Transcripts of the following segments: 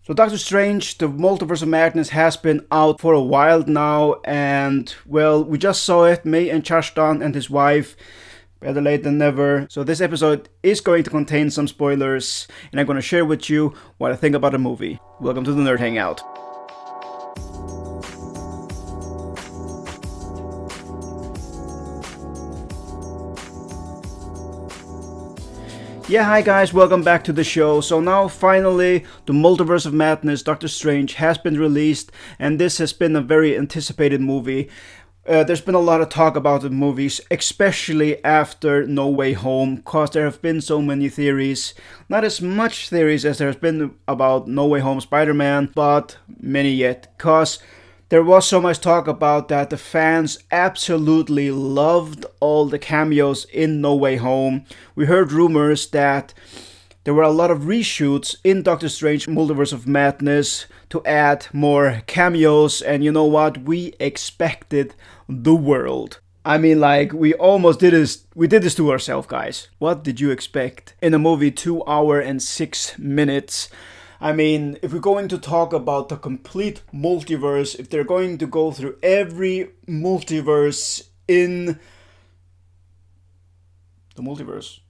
So Doctor Strange, the Multiverse of Madness has been out for a while now, and well, we just saw it, me and Chashtan and his wife, better late than never. So this episode is going to contain some spoilers, and I'm going to share with you what I think about the movie. Welcome to the Nerd Hangout. Yeah, hi guys, welcome back to the show. So now finally, the Multiverse of Madness, Doctor Strange, has been released, and this has been a very anticipated movie. There's been a lot of talk about the movies, especially after No Way Home, because there have been so many theories. Not as much theories as there has been about No Way Home Spider-Man, but many yet, because there was so much talk about that the fans absolutely loved all the cameos in No Way Home. We heard rumors that there were a lot of reshoots in Doctor Strange Multiverse of Madness to add more cameos, and you know what? We expected the world. I mean, like, we did this to ourselves, guys. What did you expect in a movie 2 hours and 6 minutes? I mean, if we're going to talk about the complete multiverse, if they're going to go through every multiverse in the multiverse,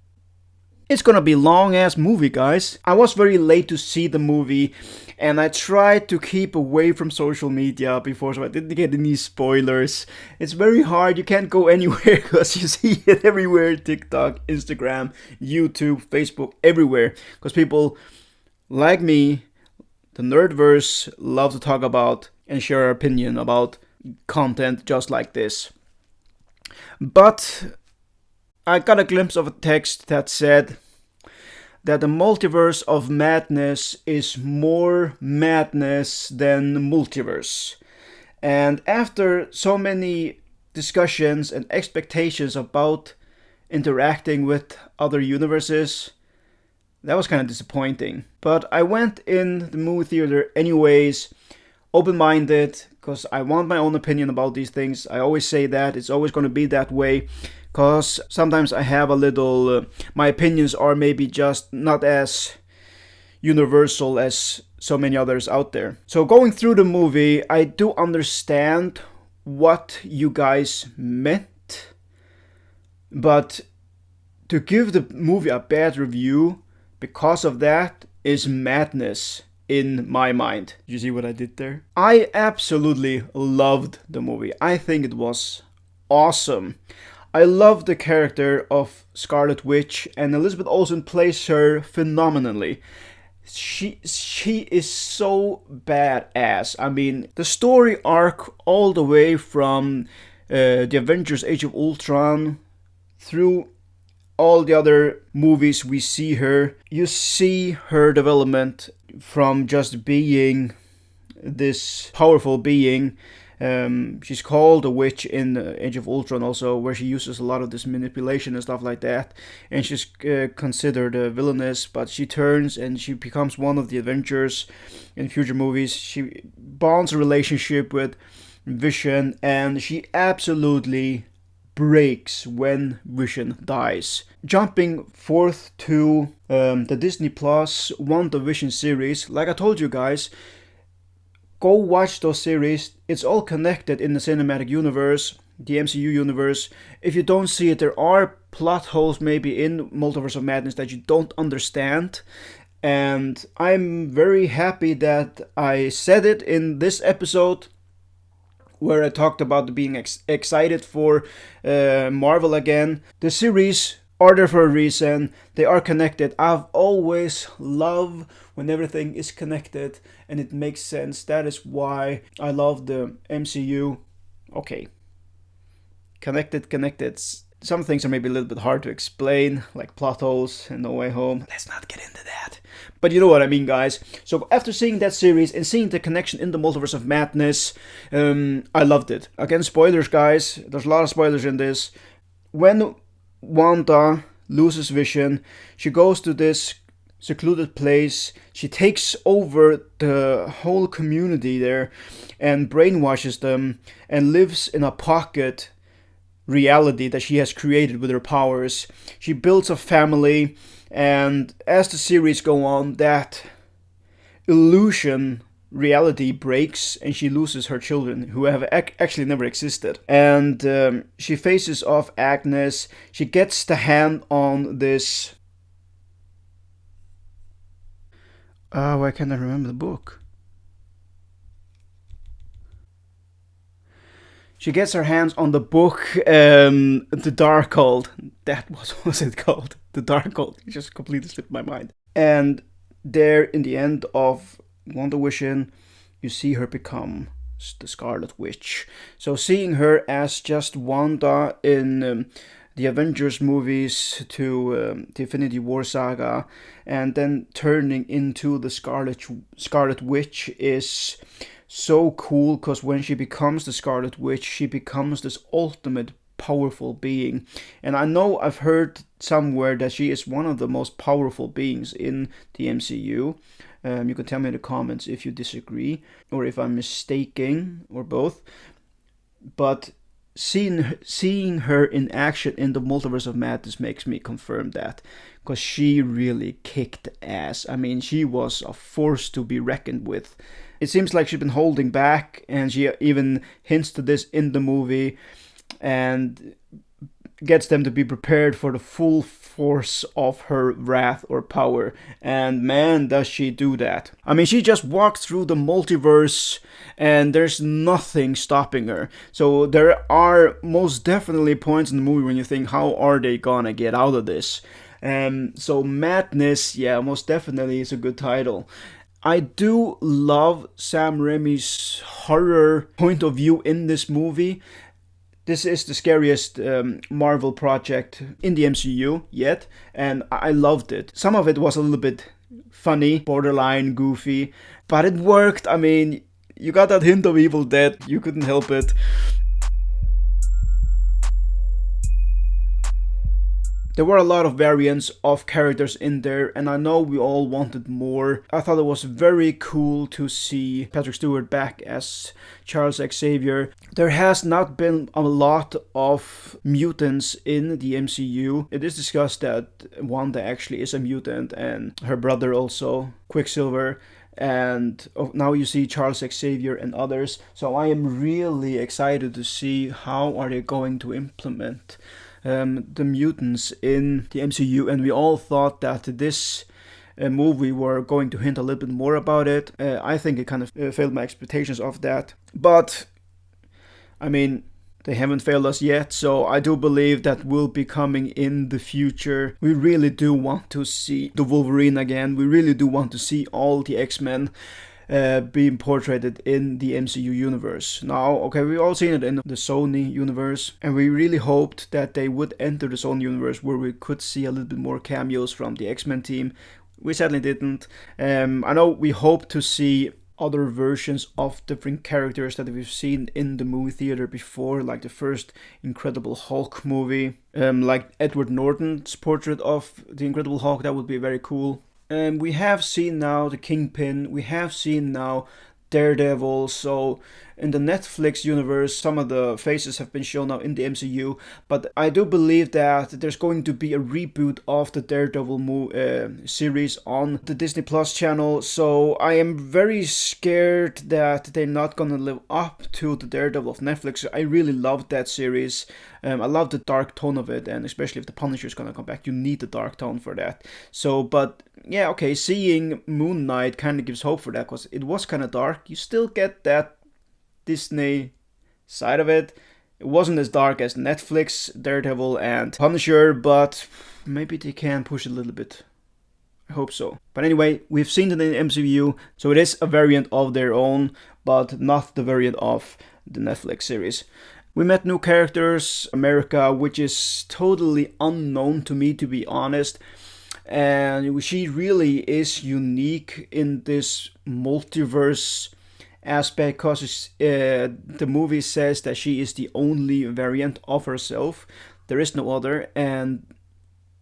it's gonna be a long-ass movie, guys. I was very late to see the movie, and I tried to keep away from social media before, so I didn't get any spoilers. It's very hard, you can't go anywhere, because you see it everywhere. TikTok, Instagram, YouTube, Facebook, everywhere. Because people like me, the Nerdverse, love to talk about and share our opinion about content just like this. But I got a glimpse of a text that said that the Multiverse of Madness is more madness than multiverse. And after so many discussions and expectations about interacting with other universes, that was kind of disappointing. But I went in the movie theater anyways, open-minded, because I want my own opinion about these things. I always say that, it's always going to be that way, because sometimes I have a little, my opinions are maybe just not as universal as so many others out there. So going through the movie, I do understand what you guys meant, but to give the movie a bad review because of that is madness in my mind. Did you see what I did there? I absolutely loved the movie. I think it was awesome. I love the character of Scarlet Witch, and Elizabeth Olsen plays her phenomenally. She is so badass. I mean, the story arc all the way from the Avengers Age of Ultron through all the other movies we see her. You see her development from just being this powerful being. She's called a witch in Age of Ultron also, where she uses a lot of this manipulation and stuff like that. And she's considered a villainous, but she turns and she becomes one of the Avengers in future movies. She bonds a relationship with Vision, and she absolutely breaks when Vision dies. Jumping forth to the Disney Plus Wandavison series, like I told you guys, go watch those series. It's all connected in the cinematic universe, the MCU universe. If you don't see it, there are plot holes maybe in Multiverse of Madness that you don't understand. And I'm very happy that I said it in this episode, where I talked about being excited for Marvel again. The series are there for a reason. They are connected. I've always loved when everything is connected and it makes sense. That is why I love the MCU. Okay. Connected. Some things are maybe a little bit hard to explain, like plot holes and No Way Home. Let's not get into that. But you know what I mean, guys. So after seeing that series and seeing the connection in the Multiverse of Madness, I loved it. Again, spoilers, guys. There's a lot of spoilers in this. When Wanda loses Vision, she goes to this secluded place. She takes over the whole community there and brainwashes them and lives in a pocket reality that she has created with her powers. She builds a family, and as the series go on, that illusion reality breaks and she loses her children who have actually never existed. And she faces off Agnes. She gets the hand on this. Why can't I remember the book? She gets her hands on the book, The Darkhold. That was it called? The Darkhold. It just completely slipped my mind. And there, in the end of Wandavison, you see her become the Scarlet Witch. So seeing her as just Wanda in the Avengers movies to the Infinity War saga, and then turning into the Scarlet Witch is so cool, because when she becomes the Scarlet Witch, she becomes this ultimate powerful being. And I know I've heard somewhere that she is one of the most powerful beings in the MCU. You can tell me in the comments if you disagree, or if I'm mistaken, or both. But seeing her in action in the Multiverse of Madness makes me confirm that, because she really kicked ass. I mean, she was a force to be reckoned with. It seems like she's been holding back, and she even hints to this in the movie, and gets them to be prepared for the full force of her wrath or power. And man, does she do that. I mean, she just walked through the multiverse and there's nothing stopping her. So there are most definitely points in the movie when you think, how are they gonna get out of this? So Madness, yeah, most definitely is a good title. I do love Sam Raimi's horror point of view in this movie. This is the scariest Marvel project in the MCU yet, and I loved it. Some of it was a little bit funny, borderline goofy, but it worked. I mean, you got that hint of Evil Dead, you couldn't help it. There were a lot of variants of characters in there, and I know we all wanted more. I thought it was very cool to see Patrick Stewart back as Charles Xavier. There has not been a lot of mutants in the MCU. It is discussed that Wanda actually is a mutant, and her brother also, Quicksilver. And now you see Charles Xavier and others. So I am really excited to see how are they going to implement the mutants in the MCU, and we all thought that this movie were going to hint a little bit more about it. I think it kind of failed my expectations of that, but I mean, they haven't failed us yet, so I do believe that will be coming in the future. We really do want to see the Wolverine again. We really do want to see all the X-Men being portrayed in the MCU universe. Now, okay, we've all seen it in the Sony universe, and we really hoped that they would enter the Sony universe where we could see a little bit more cameos from the X-Men team. We sadly didn't. I know we hope to see other versions of different characters that we've seen in the movie theater before, like the first Incredible Hulk movie, like Edward Norton's portrait of the Incredible Hulk. That would be very cool. We have seen now the Kingpin, we have seen now Daredevil, so in the Netflix universe, some of the faces have been shown now in the MCU, but I do believe that there's going to be a reboot of the Daredevil series on the Disney Plus channel, so I am very scared that they're not gonna live up to the Daredevil of Netflix. I really loved that series. I love the dark tone of it, and especially if the Punisher is gonna come back, you need the dark tone for that. So, but yeah, okay, seeing Moon Knight kind of gives hope for that, because it was kind of dark. You still get that Disney side of it. It wasn't as dark as Netflix, Daredevil, and Punisher, but maybe they can push it a little bit. I hope so. But anyway, we've seen it in the MCU, so it is a variant of their own, but not the variant of the Netflix series. We met new characters, America, which is totally unknown to me, to be honest. And she really is unique in this multiverse aspect, because the movie says that she is the only variant of herself. There is no other, and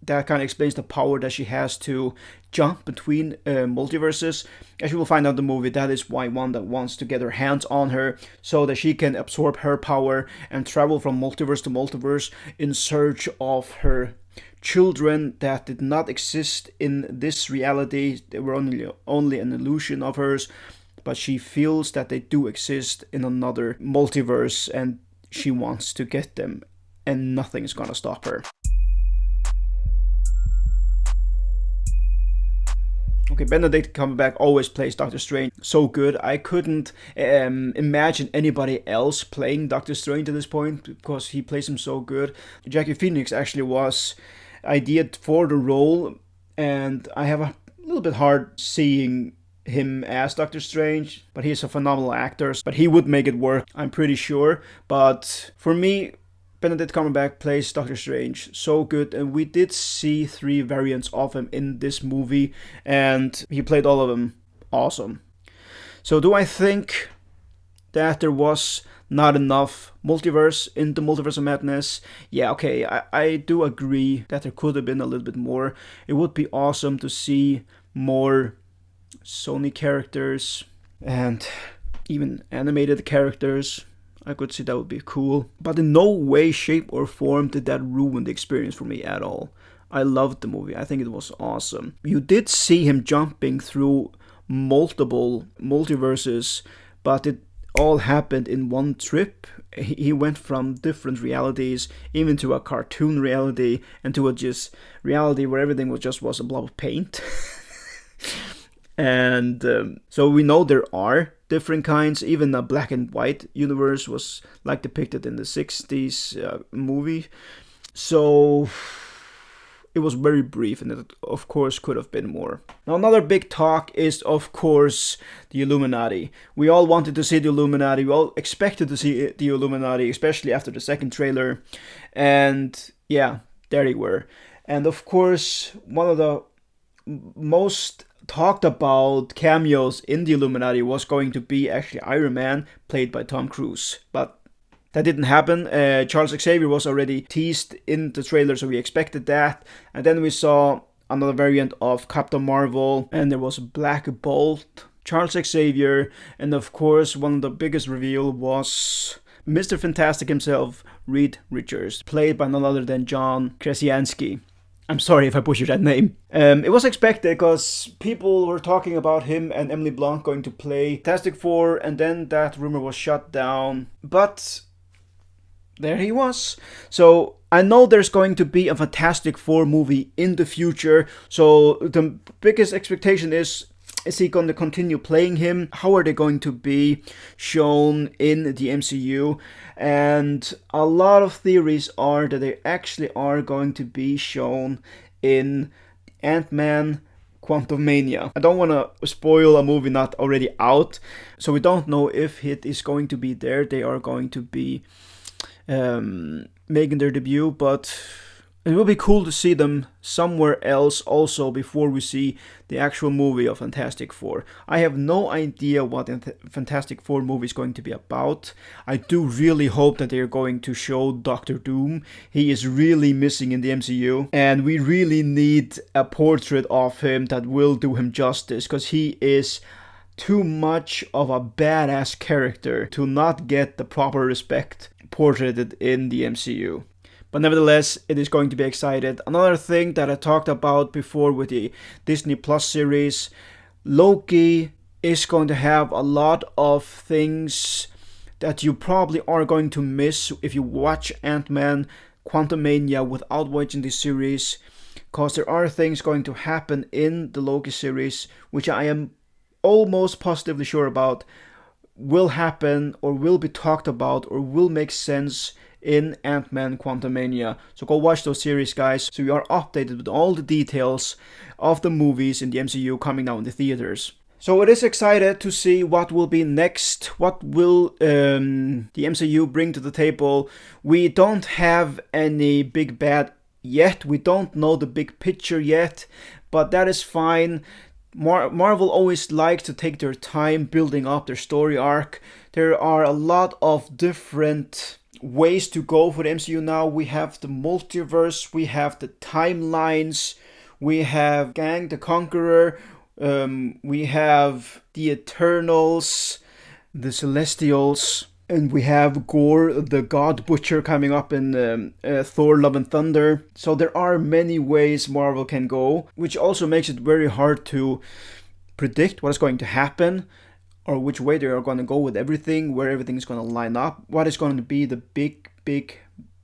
that kind of explains the power that she has to jump between multiverses. As you will find out in the movie, that is why Wanda wants to get her hands on her, so that she can absorb her power and travel from multiverse to multiverse in search of her children that did not exist in this reality. They were only an illusion of hers, but she feels that they do exist in another multiverse, and she wants to get them, and nothing's gonna stop her. Okay, Benedict Cumberbatch always plays Doctor Strange so good. I couldn't imagine anybody else playing Doctor Strange at this point because he plays him so good. Jackie Phoenix actually was ideated for the role, and I have a little bit hard seeing him as Doctor Strange, but he's a phenomenal actor. But he would make it work, I'm pretty sure. But for me, Benedict Cumberbatch plays Doctor Strange so good, and we did see 3 variants of him in this movie, and he played all of them awesome. So do I think that there was not enough multiverse in the Multiverse of Madness? Yeah, okay, I do agree that there could have been a little bit more. It would be awesome to see more Sony characters and even animated characters. I could see that would be cool. But in no way, shape, or form did that ruin the experience for me at all. I loved the movie. I think it was awesome. You did see him jumping through multiple multiverses, but it all happened in one trip. He went from different realities, even to a cartoon reality, and to a just reality where everything was a blob of paint. And so we know there are different kinds. Even a black and white universe was like depicted in the 60s movie. So it was very brief, and it of course could have been more. Now another big talk is of course the Illuminati. We all wanted to see the Illuminati. We all expected to see the Illuminati, especially after the second trailer. And yeah, there they were. And of course, one of the most talked about cameos in the Illuminati was going to be actually Iron Man, played by Tom Cruise. But that didn't happen. Charles Xavier was already teased in the trailer, so we expected that. And then we saw another variant of Captain Marvel, and there was Black Bolt, Charles Xavier, and of course one of the biggest reveal was Mr. Fantastic himself, Reed Richards, played by none other than John Krasinski. I'm sorry if I butchered that name. It was expected because people were talking about him and Emily Blunt going to play Fantastic Four, and then that rumor was shut down. But there he was. So I know there's going to be a Fantastic Four movie in the future. So the biggest expectation is he going to continue playing him? How are they going to be shown in the MCU? And a lot of theories are that they actually are going to be shown in Ant-Man Quantumania. I don't want to spoil a movie not already out, so we don't know if it is going to be there. They are going to be making their debut, but it will be cool to see them somewhere else also before we see the actual movie of Fantastic Four. I have no idea what the Fantastic Four movie is going to be about. I do really hope that they're going to show Doctor Doom. He is really missing in the MCU, and we really need a portrait of him that will do him justice, because he is too much of a badass character to not get the proper respect portrayed in the MCU. But nevertheless, it is going to be excited. Another thing that I talked about before with the Disney Plus series, Loki is going to have a lot of things that you probably are going to miss if you watch Ant-Man Quantumania without watching this series, because there are things going to happen in the Loki series which I am almost positively sure about will happen or will be talked about or will make sense in Ant-Man Quantumania. So go watch those series, guys, so you are updated with all the details of the movies in the MCU coming now in the theaters. So it is excited to see what will be next. What will the MCU bring to the table? We don't have any big bad yet. We don't know the big picture yet, but that is fine. Marvel always likes to take their time building up their story arc. There are a lot of different ways to go for the MCU now. We have the multiverse, we have the timelines, we have Kang the Conqueror, we have the Eternals, the Celestials. And we have Gore, the God Butcher, coming up in Thor Love and Thunder. So there are many ways Marvel can go, which also makes it very hard to predict what is going to happen, or which way they are going to go with everything, where everything is going to line up, what is going to be the big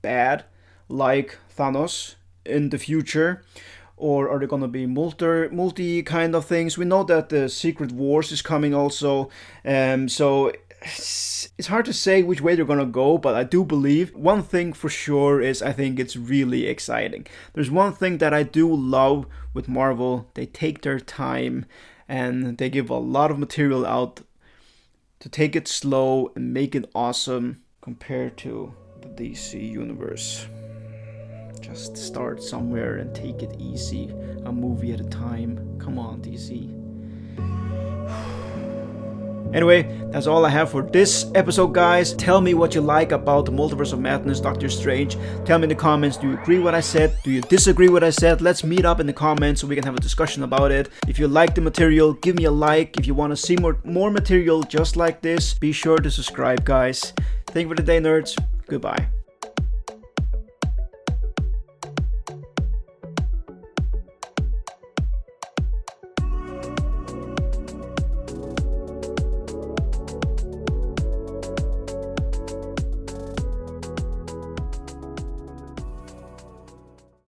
bad, like Thanos in the future, or are they going to be multi kind of things? We know that the Secret Wars is coming also, so it's hard to say which way they're going to go, but I do believe one thing for sure is I think it's really exciting. There's one thing that I do love with Marvel: they take their time and they give a lot of material out to take it slow and make it awesome compared to the DC universe. Just start somewhere and take it easy, a movie at a time. Come on, DC. Anyway, that's all I have for this episode, guys. Tell me what you like about the Multiverse of Madness, Doctor Strange. Tell me in the comments, do you agree with what I said? Do you disagree with what I said? Let's meet up in the comments so we can have a discussion about it. If you like the material, give me a like. If you want to see more material just like this, be sure to subscribe, guys. Thank you for the day, nerds. Goodbye.